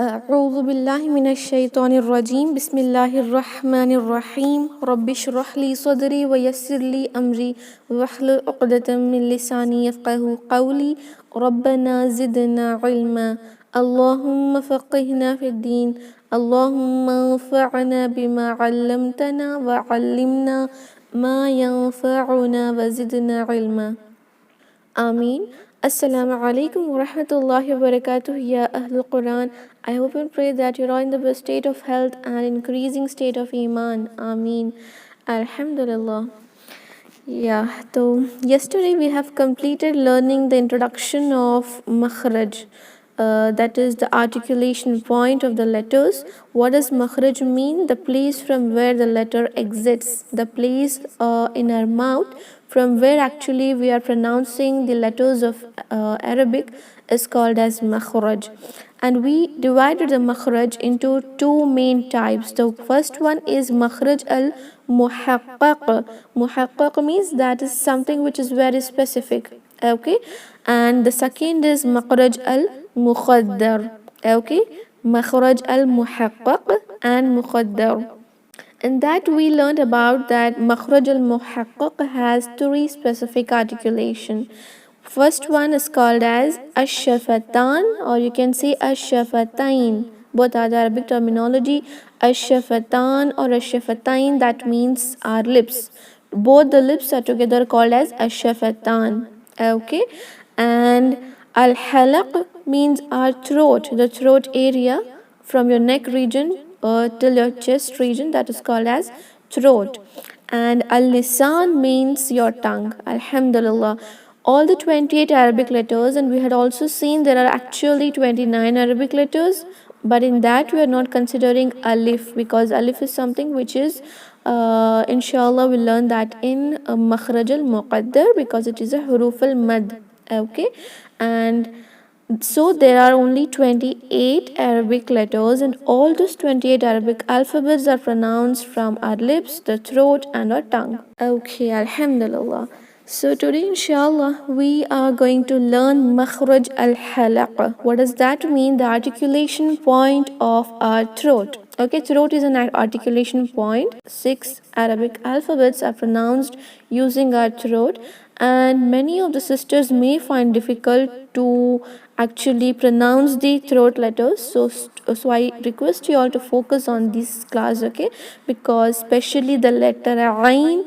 أعوذ بالله من الشيطان الرجيم بسم الله الرحمن الرحيم رب اشرح لي صدري ويسر لي أمري واحلل عقدة من لساني يفقه قولي ربنا زدنا علما اللهم فقهنا في الدين اللهم انفعنا بما علمتنا وعلمنا ما ينفعنا وزدنا علما Ameen. Assalamu alaikum wa rahmatullahi wa barakatuh, ya Ahlul Quran. I hope and pray that you are in the best state of health and increasing state of Iman. Ameen. Alhamdulillah. Yeah, so yesterday we have completed learning the introduction of Makhraj. That is the articulation point of the letters. What does Makhraj mean? The place from where the letter exits, the place in our mouth from where actually we are pronouncing the letters of Arabic is called as Makhraj. And we divided the Makhraj into two main types. The first one is Makhraj al-Muhaqqaq. Muhaqqaq means that is something which is very specific. Okay, and the second is Makhraj al-Muqaddar. Okay, Makhraj al-Muhaqqaq and Muqaddar. In that we learned about that Makhraj al-Muhaqqaq has three specific articulation. First one is called as ash-shafatan, or you can say ash-shafatain. Both are the Arabic terminology. Ash-shafatan or ash-shafatain, that means our lips. Both the lips are together called as ash-shafatan. Okay, and al-halaq means our throat, the throat area from your neck region till your chest region, that is called as throat. And al-lisan means your tongue. Alhamdulillah. All the 28 Arabic letters, and we had also seen there are actually 29 Arabic letters, but in that we are not considering alif, because alif is something which is inshallah we'll learn that in Makhraj al-Muqaddar, because it is a huruf al-mad. Okay, and so there are only 28 Arabic letters, and all those 28 Arabic alphabets are pronounced from our lips, the throat and our tongue. Okay, alhamdulillah. So today inshallah we are going to learn Makhraj al-Halaq. What does that mean? The articulation point of our throat. Okay, throat is an articulation point. 6 Arabic alphabets are pronounced using our throat, and many of the sisters may find difficult to actually pronounce the throat letters. So I request you all to focus on this class, okay? Because especially the letter Ain,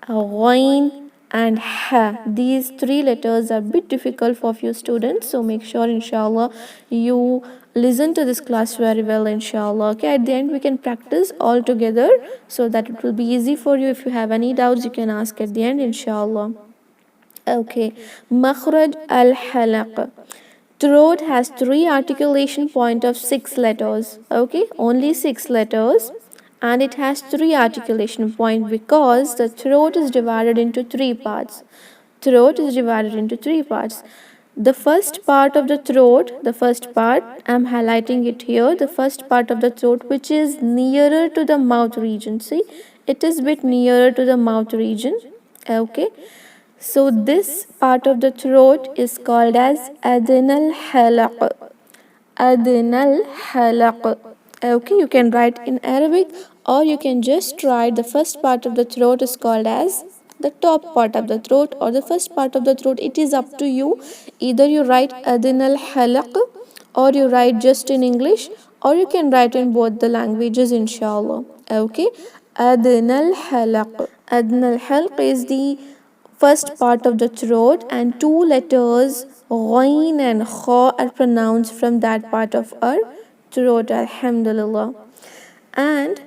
Ghain and Ha, these three letters are a bit difficult for few students. So make sure inshallah you listen to this class very well inshallah. Okay, at the end we can practice all together so that it will be easy for you. If you have any doubts you can ask at the end inshallah. Okay, Makhraj al-Halaq. Throat has three articulation point of 6 letters. Okay, only 6 letters, and it has three articulation point because the throat is divided into 3 parts. Throat is divided into 3 parts. The first part of the throat, the first part, I'm highlighting it here, the first part of the throat which is nearer to the mouth region. See, it is bit nearer to the mouth region. Okay, so this part of the throat is called as adnal halaq. Adnal halaq. Okay, you can write in Arabic or you can just write the first part of the throat is called as the top part of the throat or the first part of the throat. It is up to you. Either you write adnal halaq or you write just in English, or you can write in both the languages inshallah. Okay, adnal halaq. Adnal halq is the first part of the throat, and 2 letters Ghain and Kha are pronounced from that part of our throat. Alhamdulillah. And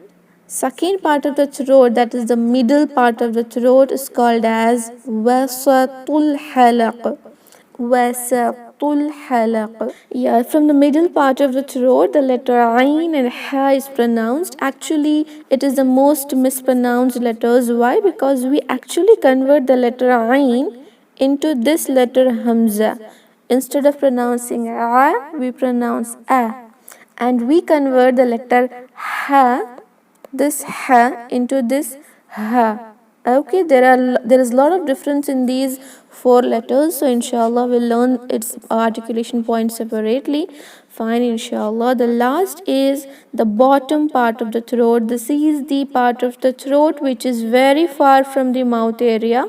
second part of the throat, that is the middle part of the throat, is called as Wasatul Halaq. Wasatul Halaq. Yeah, from the middle part of the throat, the letter Ain and Ha is pronounced. Actually, it is the most mispronounced letters. Why? Because we actually convert the letter Ain into this letter Hamza. Instead of pronouncing A, we pronounce A. And we convert the letter Ha, this Ha, into this Ha. Okay, there is a lot of difference in these four letters, so inshallah we'll learn its articulation points separately. Fine, inshallah. The last is the bottom part of the throat. This is the part of the throat which is very far from the mouth area,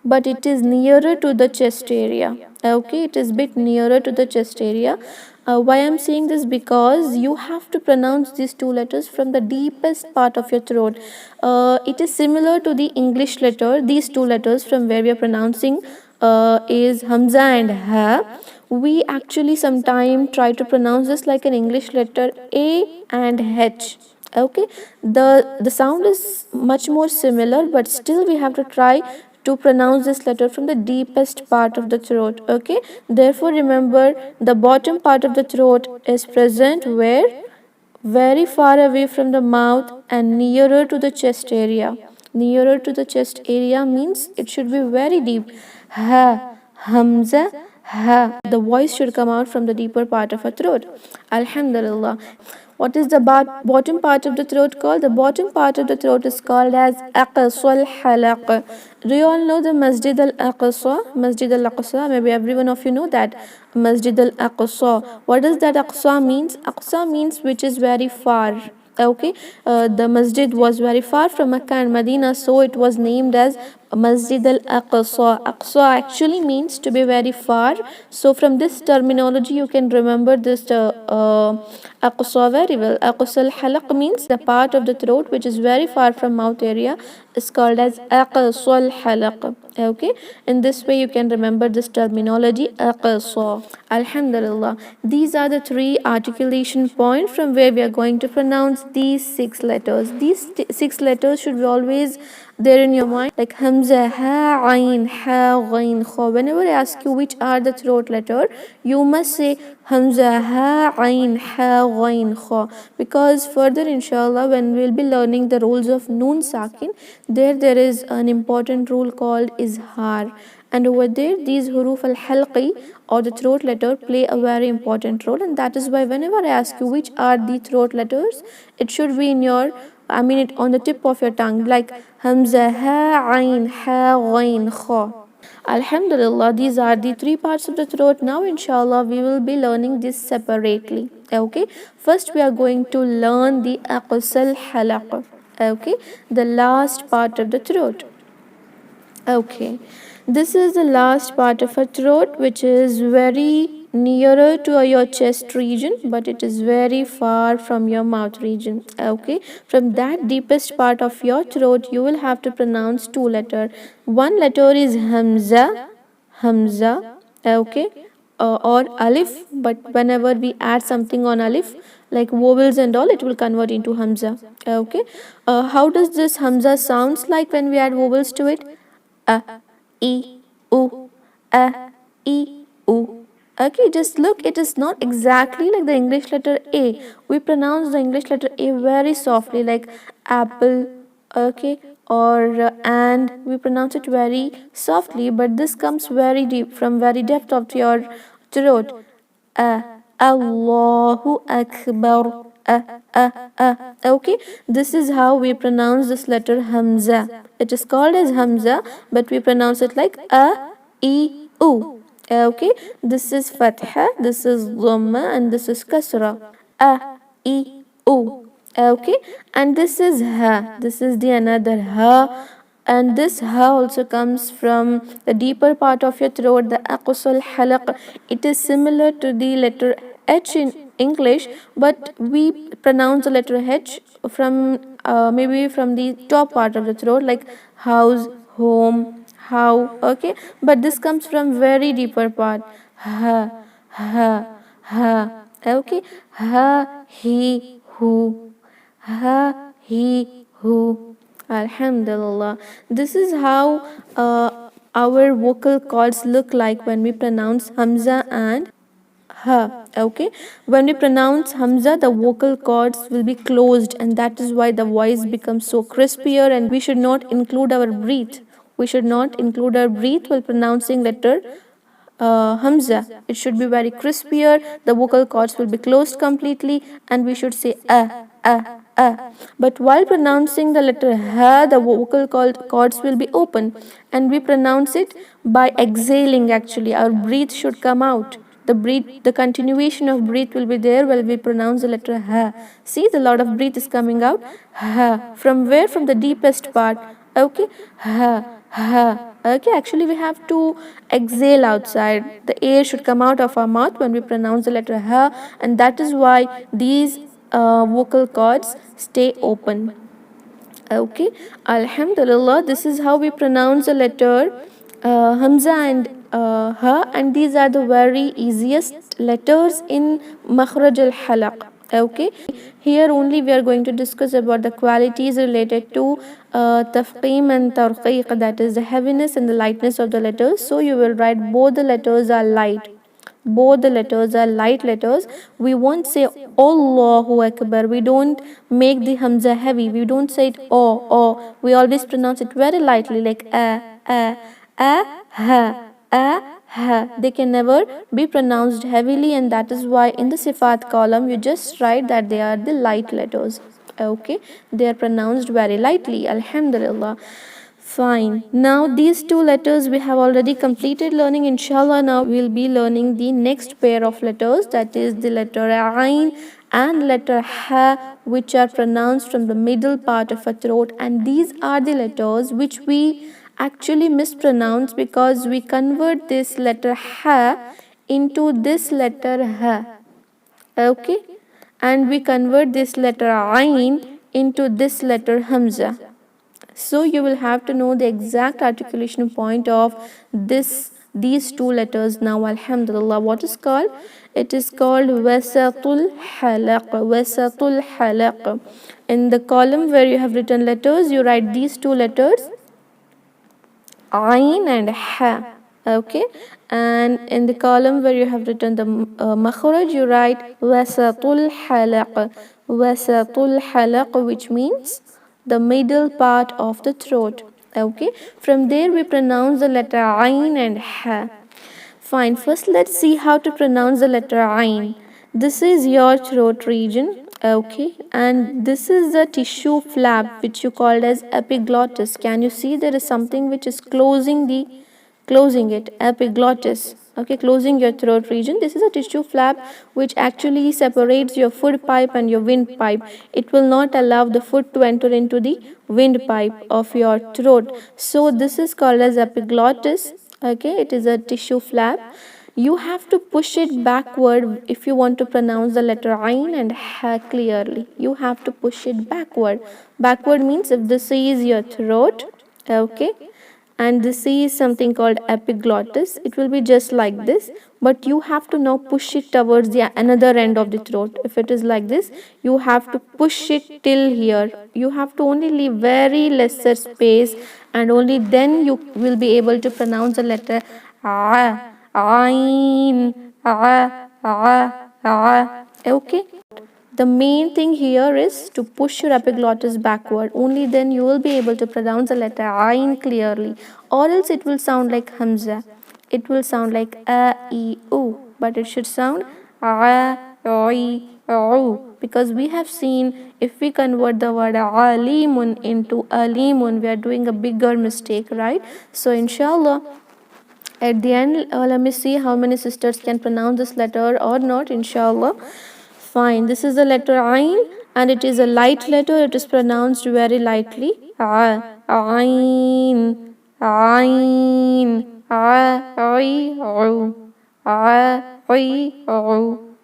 but it is nearer to the chest area. Okay, it is bit nearer to the chest area. Why I'm saying this? Because you have to pronounce these two letters from the deepest part of your throat. It is similar to the English letter. These two letters from where we are pronouncing is Hamza and Ha. We actually sometimes try to pronounce this like an English letter A and H. Okay, the sound is much more similar, but still we have to try to pronounce this letter from the deepest part of the throat. Okay, therefore remember the bottom part of the throat is present where? Very far away from the mouth and nearer to the chest area. Nearer to the chest area means it should be very deep. Ha, Hamza, Ha. The voice should come out from the deeper part of our throat. Alhamdulillah. What is the bottom part of the throat called? The bottom part of the throat is called as Aqsal Halaq. Do you all know the Masjid al-Aqsa? Masjid al-Aqsa, maybe every one of you know that. Masjid al-Aqsa. What does that Aqsa means? Aqsa means which is very far. Okay, the masjid was very far from Mecca and Medina, so it was named as Masjid al-Aqsa. Aqsa actually means to be very far. So from this terminology you can remember this Aqsa very well. Aqsa al-Halaq means the part of the throat which is very far from mouth area is called as Aqsa al-Halaq. Okay, in this way you can remember this terminology Aqsa. Alhamdulillah. These are the three articulation points from where we are going to pronounce these six letters. These six letters should be always there in your mind, like Hamza, Ha, Ain, Ha, Ghain, Kha. Whenever I ask you which are the throat letter, you must say Hamza, Ha, Ain, Ha, Ghain, Kha. Because further inshallah when we'll be learning the rules of Noon Sakin, there is an important rule called Izhar. And over there these huruf al-halqi or the throat letter play a very important role, and that is why whenever I ask you which are the throat letters, it should be in your it on the tip of your tongue, like Hamza, Ha, Ain, Ha, Ghain, Kha. Alhamdulillah, these are the three parts of the throat. Now inshallah we will be learning this separately. Okay, first we are going to learn the aqsal halaq. Okay, the last part of the throat. Okay, this is the last part of a throat which is very nearer to your chest region, but it is very far from your mouth region. Okay, from that deepest part of your throat you will have to pronounce two letters. One letter is Hamza, Hamza. Okay, or Alif, but whenever we add something on Alif like vowels and all, it will convert into Hamza. Okay, how does this Hamza sounds like when we add vowels to it? A, E, U, A, E, U. Okay, just look, it is not exactly like the English letter A. We pronounce the English letter A very softly, like apple, okay, or and we pronounce it very softly, but this comes very deep, from very depth of your throat. Allahu Akbar. Okay, this is how we pronounce this letter Hamza. It is called as Hamza, but we pronounce it like E, U. Okay, this is Fatha, this is Dhamma, and this is Kasra. E, U. Okay, and this is Ha. This is the another Ha. And this Ha also comes from the deeper part of your throat, the aqsal halaq. It is similar to the letter H in English, but we pronounce the letter H from maybe from the top part of the throat, like house, home, how. Okay, but this comes from very deeper part. Ha, ha, ha. Okay, ha, he, who. Ha, he, who. Alhamdulillah. This is how our vocal cords look like when we pronounce Hamza and Ha. Okay, when we pronounce Hamza, the vocal cords will be closed, and that is why the voice becomes so crispier, and we should not include our breath. We should not include our breath while pronouncing letter Hamza. It should be very crispier, the vocal cords will be closed completely, and we should say But while pronouncing the letter ha, the vocal cords will be open, and we pronounce it by exhaling. Actually, our breath should come out. The continuation of breath will be there while we pronounce the letter ha. See, the lot of breath is coming out. Ha. From where? From the deepest part. Okay. Ha. Ha. Okay, actually we have to exhale outside. The air should come out of our mouth when we pronounce the letter ha, and that is why these vocal cords stay open. Okay, Alhamdulillah, this is how we pronounce the letter Hamza and Ha, and these are the very easiest letters in Makhraj al-Halaq. Okay, here only we are going to discuss about the qualities related to tafqim and tarqiq, that is the heaviness and the lightness of the letters. So you will write both the letters are light. Both the letters are light letters. We won't say Allahu Akbar. We don't make the Hamza heavy. We don't say it oh. We always pronounce it very lightly, like ha. They can never be pronounced heavily, and that is why in the Sifat column you just write that they are the light letters. Okay, they are pronounced very lightly. Alhamdulillah. Fine. Now these two letters we have already completed learning. Inshallah, now we'll be learning the next pair of letters, that is the letter Ain and letter Ha, which are pronounced from the middle part of a throat, and these are the letters which we actually mispronounce because we convert this letter Ha into this letter Ha. Okay, and we convert this letter Ain into this letter Hamza. So you will have to know the exact articulation point of these two letters now. Alhamdulillah, what is called? It is called wasatul halaq. Wasatul halaq. In the column where you have written letters, you write these two letters, Ain and Ha. Okay, and in the column where you have written the makhraj, you write wasatul halaq. Wasatul halaq, which means the middle part of the throat. Okay, from there we pronounce the letter Ain and Ha. Fine, first let's see how to pronounce the letter Ain. This is your throat region. Okay, and this is the tissue flap which you called as epiglottis. Can you see there is something which is closing it, epiglottis. Okay, closing your throat region. This is a tissue flap which actually separates your food pipe and your windpipe. It will not allow the food to enter into the windpipe of your throat. So this is called as epiglottis. Okay, it is a tissue flap. You have to push it backward if you want to pronounce the letter Ain and Ha clearly. You have to push it backward. Backward means if this is your throat, okay, and this is something called epiglottis, it will be just like this, but you have to now push it towards the another end of the throat. If it is like this, you have to push it till here. You have to only leave very lesser space, and only then you will be able to pronounce the letter Ain, okay. The main thing here is to push your epiglottis backward. Only then you will be able to pronounce the letter Ain clearly, or else it will sound like Hamza. It will sound like A, E, U, but it should sound A, I, U, because we have seen if we convert the word Alimun into Alimun, we are doing a bigger mistake, right? So inshallah, at the end, let me see how many sisters can pronounce this letter or not, inshallah. Fine, this is the letter Ain, and it is a light letter. It is pronounced very lightly. Ain, Ain,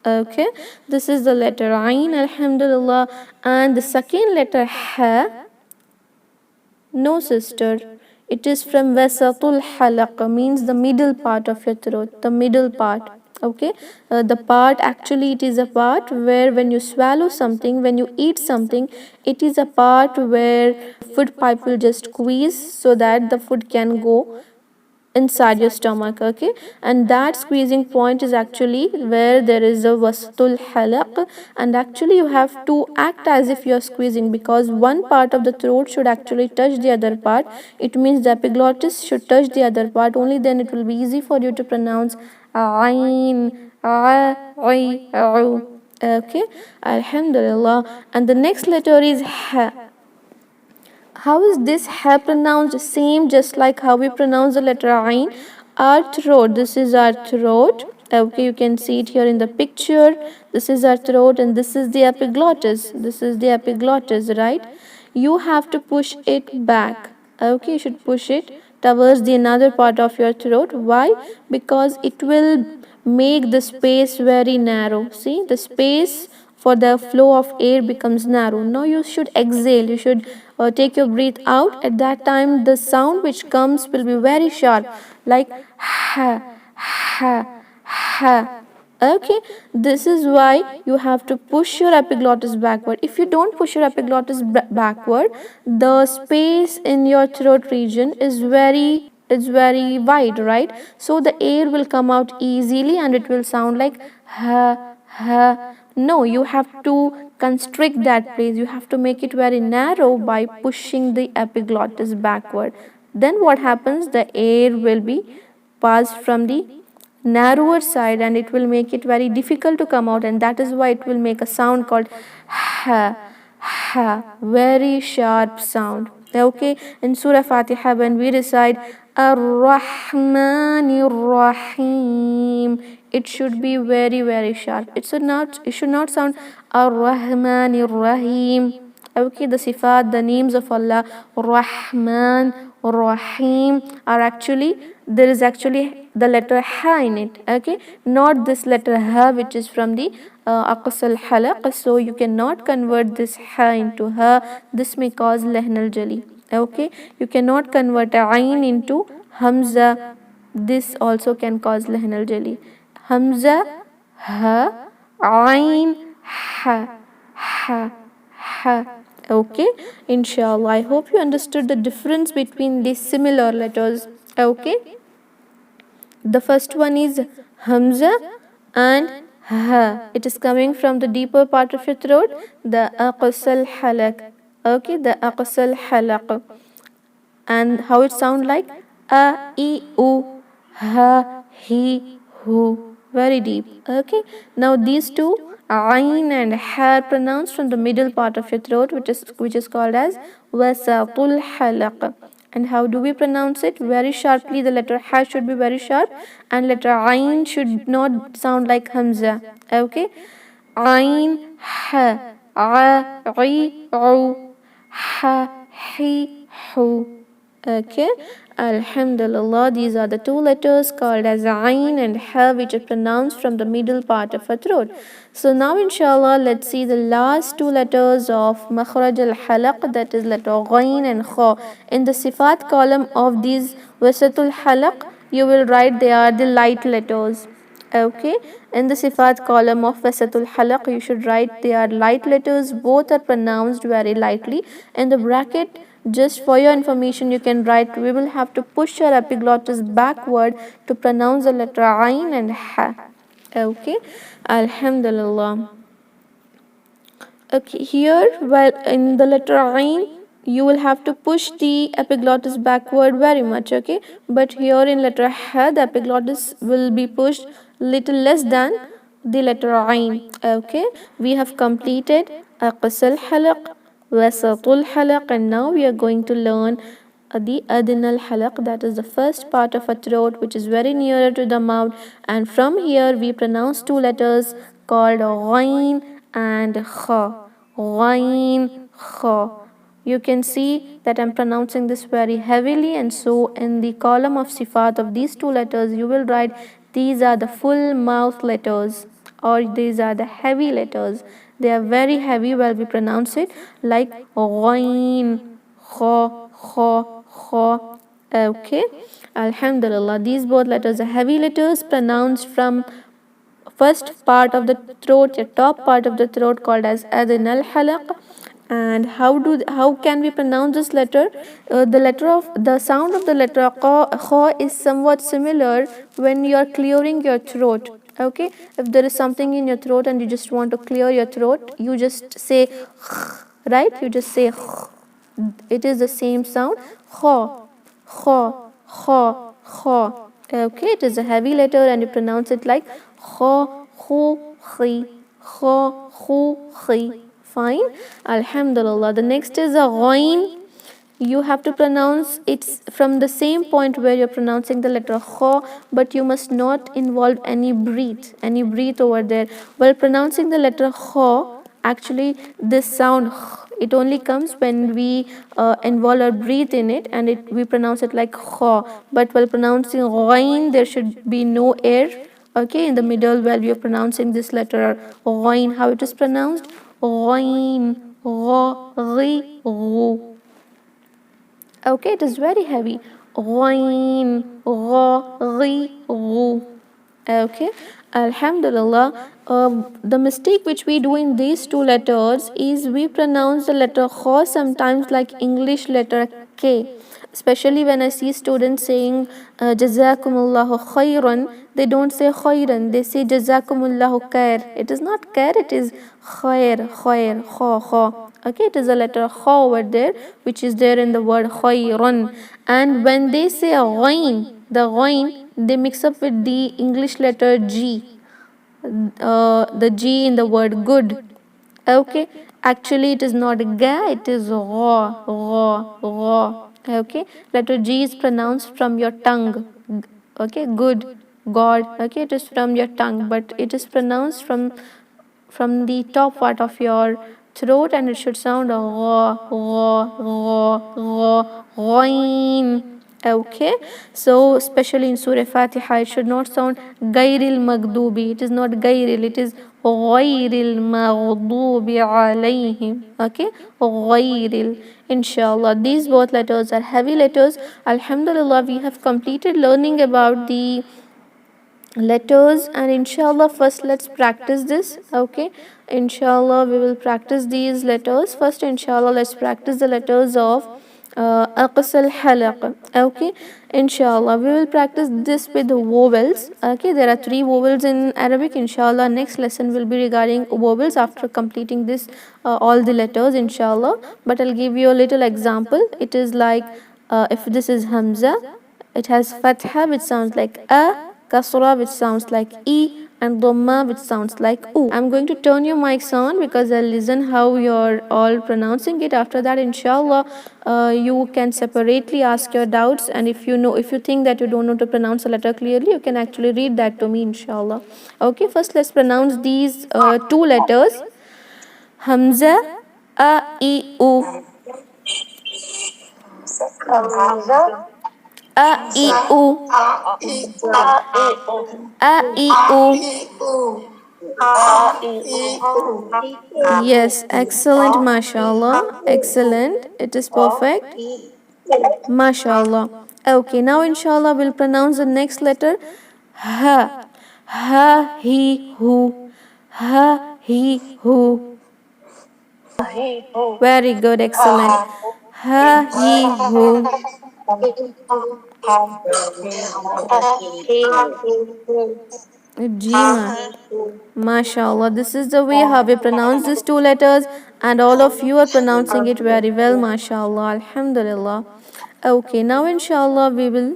okay, this is the letter Ain, alhamdulillah. And the second letter Ha, no sister, it is from wasatul halaq, means the middle part of your throat, the middle part. Okay, the part, actually it is a part where when you swallow something, when you eat something, it is a part where food pipe will just squeeze so that the food can go inside your stomach. Okay, and that squeezing point is actually where there is a wasatul halaq, and actually you have to act as if you are squeezing, because one part of the throat should actually touch the other part. It means the epiglottis should touch the other part. Only then it will be easy for you to pronounce Ain, Okay, Alhamdulillah. And the next letter is ha. How is this ha pronounced? Same, just like how we pronounce the letter ain. Our throat. This is our throat. Okay, you can see it here in the picture. This is our throat, and this is the epiglottis. This is the epiglottis, right? You have to push it back. Okay, you should push it towards the another part of your throat. Why? Because it will make the space very narrow. See, the space for the flow of air becomes narrow. Now you should exhale. You should take your breath out. At that time, the sound which comes will be very sharp, like ha, ha, ha. Okay, this is why you have to push your epiglottis backward. If you don't push your epiglottis backward, the space in your throat region is very wide, right? So the air will come out easily and it will sound like ha, ha. No, you have to constrict that place. You have to make it very narrow by pushing the epiglottis backward. Then what happens? The air will be passed from the narrower side and it will make it very difficult to come out, and that is why it will make a sound called ha, ha, very sharp sound. Okay, in Surah Fatiha when we recite Ar-Rahmanir Rahim, it should be very sharp. It should not sound Ar-Rahmanir Rahim. Okay, the sifat, the names of Allah, Rahman, Rahim, are actually, there is actually the letter ha in it. Okay, not this letter ha which is from the aqsal halaq. So you cannot convert this ha into ha. This may cause lahn al jali. Okay, you cannot convert a ain into hamza. This also can cause lahn al jali. Hamza, ha, ain, ha, ha, ha. Okay, inshallah. I hope you understood the difference between these similar letters. Okay, the first one is hamza and ha. It is coming from the deeper part of your throat, the aqsal halaq. Okay, the aqsal halaq. And how it sound like a, e, u, ha, he, hu. Very deep. Okay, now these two, ain and ha, are pronounced from the middle part of your throat, which is called as wasatul halaq. And how do we pronounce it? Very sharply. The letter ha should be very sharp, and letter ain should not sound like hamza. Okay, ain, ha, a, I, u, ha, he, hu. Okay, Alhamdulillah, these are the two letters called as ain and ha, which are pronounced from the middle part of our throat. So now inshallah, let's see the last two letters of Makhraj al-Halaq, that is letter ghain and kha. In the sifat column of these wasatul halaq, you will write they are the light letters. Okay, in the sifat column of wasatul halaq, you should write they are light letters. Both are pronounced very lightly. In the bracket, just for your information, you can write, we will have to push your epiglottis backward to pronounce the letter ain and ha. Okay, Alhamdulillah. Okay, here, while in the letter ain, you will have to push the epiglottis backward very much. Okay, but here in letter ha, the epiglottis will be pushed little less than the letter ain. Okay, we have completed aqsal halaq, wasatul halaq, and now we are going to learn the adnal halaq, that is the first part of a throat which is very nearer to the mouth, and from here we pronounce two letters called ghain and kha. Ghain, kha. You can see that I'm pronouncing this very heavily, and so in the column of sifat of these two letters you will write these are the full mouth letters, or these are the heavy letters. They are very heavy while we pronounce it, like ghain, kha, kha, kha. Okay, Alhamdulillah, these both letters are heavy letters pronounced from first part of the throat, the top part of the throat, called as adnal halaq. And how can we pronounce this letter? The sound of the letter kha is somewhat similar when you are clearing your throat. Okay, if there is something in your throat and you just want to clear your throat, you just say right, you just say it is the same sound, kha, kha, kha, kha. Okay, it is a heavy letter and you pronounce it like kha, khu, khi. kha, khu, khi. Fine. Alhamdulillah. The next is a ghain. You have to pronounce it from the same point where you're pronouncing the letter kha, but you must not involve any breath over there. While pronouncing the letter kha, actually this sound it only comes when we involve our breath in it, and we pronounce it like kha. But while pronouncing ghain, there should be no air, okay, in the middle while we are pronouncing this letter ghain. How it is pronounced? Ghain, gha, ghi, ghu. Okay, it is very heavy. Ghain, gha, ghi, ghu. Okay, Alhamdulillah. The mistake which we do in these two letters is we pronounce the letter kha sometimes like English letter K. Especially when I see students saying Jazakumullahu khairan, they don't say khairan, they say Jazakumullahu khair. It is not khair, it is khair, khair, kha, kha. Okay, it is a letter kha over there, which is there in the word khairan. And when they say ghain, the ghain, they mix up with the English letter G, the G in the word good. Okay, actually it is not ga, it is gha, gha, gha. Okay, letter G is pronounced from your tongue. Okay, good, God. Okay, it is from your tongue, but it is pronounced from the top part of your throat, and it should sound gha, gha, gha, gha, ghain. Okay, so especially in Surah Fatiha, it should not sound gairil magdubi. It is not gairil, it is ghairil maghdubi alayhim. Okay, ghairil. Inshallah, these both letters are heavy letters. Alhamdulillah, we have completed learning about the letters, and inshallah first let's practice this. Okay, inshallah we will practice these letters first. Inshallah, let's practice the letters of aqsal halaq. Okay, inshallah we will practice this with vowels. Okay, there are 3 vowels in Arabic. Inshallah, next lesson will be regarding vowels after completing this all the letters, inshallah. But I'll give you a little example. It is like if this is hamza, it has fatha which sounds like a, kasra which sounds like e, and dhamma which sounds like u. I'm going to turn your mics on because I'll listen how you're all pronouncing it. After that, inshallah, you can separately ask your doubts, and if you think that you don't know to pronounce a letter clearly, you can actually read that to me, inshallah. Okay, first let's pronounce these 2 letters. Hamza, a, e, u. Hamza, a, e, u. A, e, u. Yes, excellent, mashallah. Excellent. It is perfect. Mashallah. Okay, now inshallah we'll pronounce the next letter. Ha. Ha, he, hu. Ha, he, hu. Very good, excellent. Ha, he, hu. Jima. Mashallah. This is the way how we pronounce these 2 letters, and all of you are pronouncing it very well, mashallah. Alhamdulillah. Okay, now inshallah we will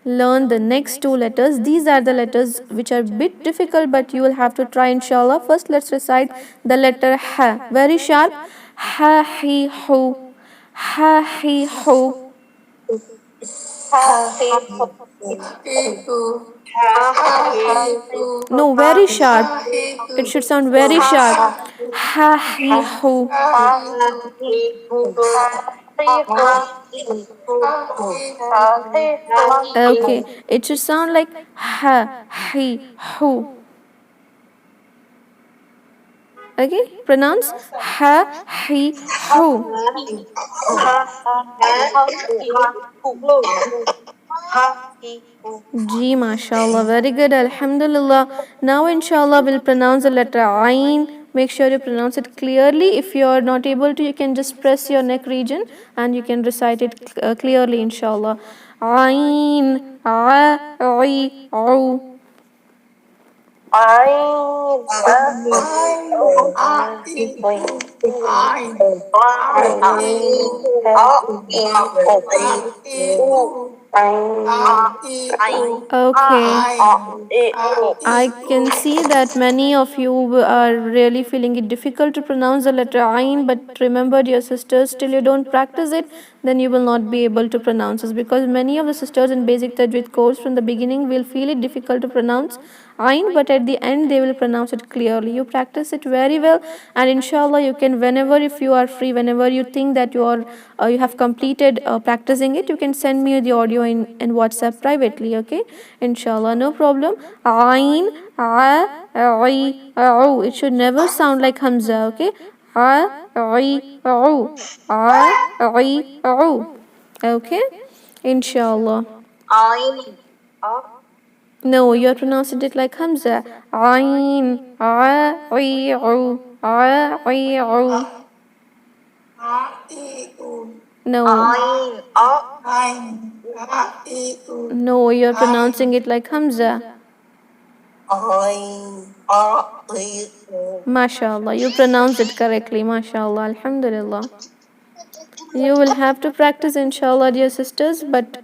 learn the next 2 letters. These are the letters which are a bit difficult, but you will have to try, inshallah. First let's recite the letter ha. Very sharp. Ha, he, hu. Ha, he, hu. No, very sharp. It should sound very sharp. Ha, he, hu. Okay, it should sound like ha, he, hu. Okay, pronounce ha, he, hu. Ji, mashallah, very good, alhamdulillah. Now inshallah we'll pronounce the letter ain. Make sure you pronounce it clearly. If you're not able to, you can just press your neck region and you can recite it clearly, inshallah. Ain, a, I, au. Okay. I can see that many of you are really feeling it difficult to pronounce the letter Ain, but remember, dear sisters, till you don't practice it, then you will not be able to pronounce it. Because many of the sisters in basic Tajweed course from the beginning will feel it difficult to pronounce Ain, but at the end they will pronounce it clearly. You practice it very well, and inshallah, you can, whenever, if you are free, whenever you think that you have completed practicing it, you can send me the audio in WhatsApp privately. Okay, inshallah, no problem. Ain, a, I, au. It should never sound like Hamza. Okay, a, I, au, a, I, au. Okay, inshallah. No, you're pronouncing it like Hamza. Ain, a, I, au, a, I, au. No. No, you're pronouncing it like Hamza. MashaAllah, you pronounced it correctly. MashaAllah, Alhamdulillah. You will have to practice, inshallah, dear sisters. But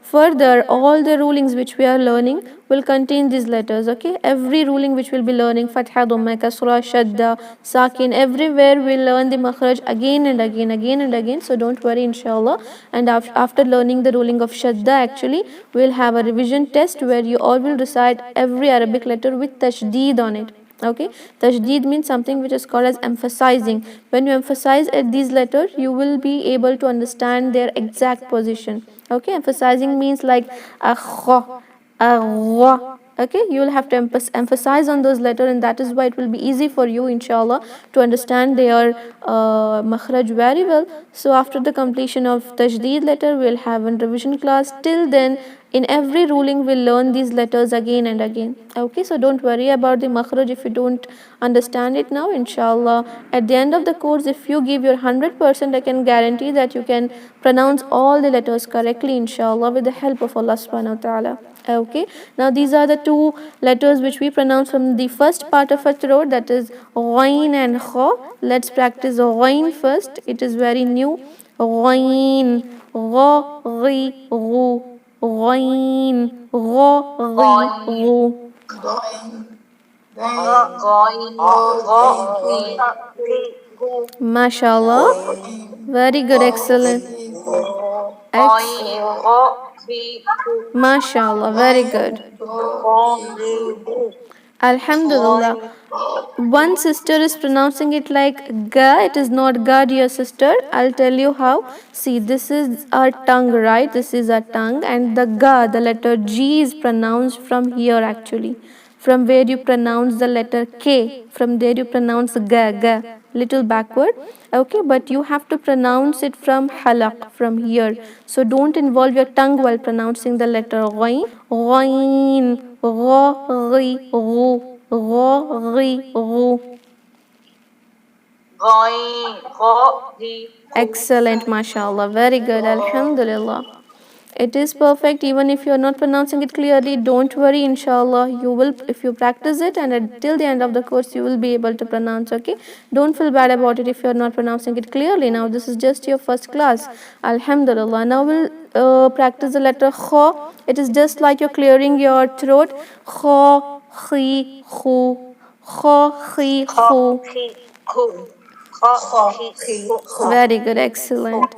further, all the rulings which we are learning will contain these letters. Okay, every ruling which we'll be learning, fatha, dhamma, kasra, shadda, sakin, everywhere we'll learn the makhraj again and again, again and again. So don't worry, inshallah. And after learning the ruling of shadda, actually, we'll have a revision test where you all will recite every Arabic letter with tashdeed on it. Okay, tajdeed means something which is called as emphasizing. When you emphasize at these letters, you will be able to understand their exact position. Okay, emphasizing means like akha, agha. Okay, you will have to emphasize on those letters, and that is why it will be easy for you, inshallah, to understand their makhraj very well. So after the completion of tajdeed letter, we will have a revision class. Till then, in every ruling we'll learn these letters again and again. Okay, so don't worry about the makhraj if you don't understand it now, inshallah. At the end of the course, if you give your 100%, I can guarantee that you can pronounce all the letters correctly, inshallah, with the help of Allah subhanahu wa ta'ala. Okay, now these are the two letters which we pronounce from the first part of our throat, that is ghain and kha. Let's practice ghain first. It is very new. Ghain, gha, ghi, ghu. Ghain, gha, ghi, ghu. MashaAllah. Very good, excellent. MashaAllah, very good. Alhamdulillah. One sister is pronouncing it like ga. It is not ga, dear sister. I'll tell you how. See, this is our tongue, right? This is our tongue, and the ga, the letter G, is pronounced from here actually. From where you pronounce the letter K, from there you pronounce ga, ga, little backward. Okay, but you have to pronounce it from halaq, from here. So don't involve your tongue while pronouncing the letter ghain. Ghain, gha, ghi, ghu. Gha, ghi, ghu. Excellent, mashallah. Very good, alhamdulillah. It is perfect. Even if you are not pronouncing it clearly, don't worry, inshallah. You will, if you practice it, and till the end of the course, you will be able to pronounce. Okay, don't feel bad about it if you are not pronouncing it clearly. Now, this is just your first class, alhamdulillah. Now we'll practice the letter kha. It is just like you're clearing your throat. Kha, khi, khu. Kha, khi, khu. Very good, excellent.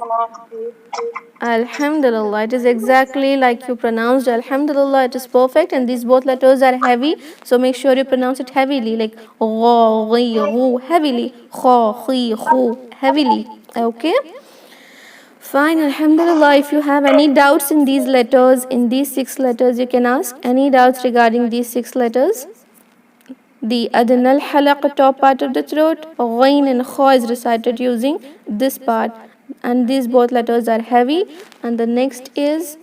Alhamdulillah, it is exactly like you pronounced. Alhamdulillah, it is perfect, and these both letters are heavy, so make sure you pronounce it heavily, like gha, ghi, ghu, heavily, kha, khi, khu, heavily. Okay, fine. Alhamdulillah. If you have any doubts in these letters, in these 6 letters, you can ask any doubts regarding these 6 letters. The adnal halaq, top part of the throat, ghain and kha is recited using this part, and these both letters are heavy. And the next is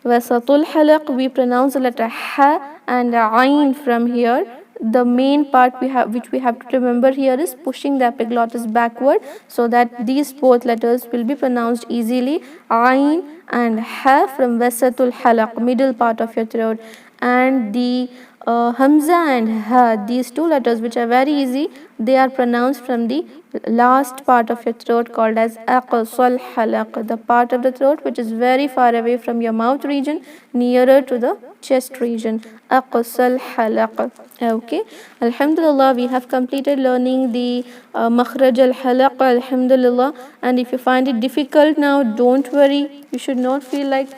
wasatul halaq. We pronounce the letter ha and ain from here. The main part which we have to remember here is pushing the epiglottis backward, so that these both letters will be pronounced easily. Ain and ha from wasatul halaq, middle part of your throat. And the Hamza and Ha, these two letters which are very easy, they are pronounced from the last part of your throat called as aqsal halaq, the part of the throat which is very far away from your mouth region, nearer to the chest region. Aqsal halaq. Okay, Alhamdulillah, we have completed learning the Makhraj al Halaq, Alhamdulillah. And if you find it difficult now, don't worry, you should not feel like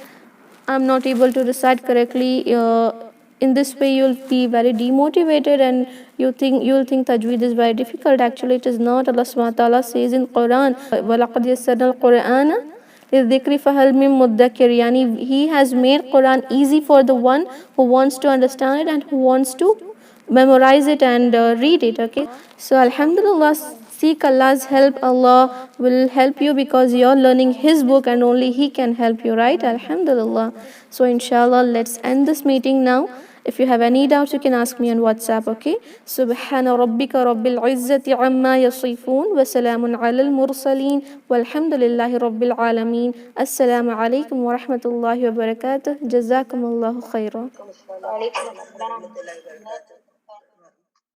I'm not able to recite correctly. In this way, you'll be very demotivated and you'll think Tajweed is very difficult. Actually, it is not. Allah subhanahu wa ta'ala says in Quran, وَلَقَدْ يَسَّرْنَا الْقُرْآنَ لِلذِّكْرِ فَهَلْ مِن مُدَّكِرٍ. Yani, He has made Quran easy for the one who wants to understand it and who wants to memorize it and read it. Okay, so Alhamdulillah, seek Allah's help. Allah will help you because you're learning His book and only He can help you, right? Alhamdulillah. So inshallah, let's end this meeting now. If you have any doubts, you can ask me on WhatsApp, okay? Subhana rabbika rabbil izzati amma yasifun wa salamun ala al-mursaleen walhamdulillahi rabbil alameen. Assalamu alaikum wa rahmatullahi wa barakatuh. Jazakumullahu khairan.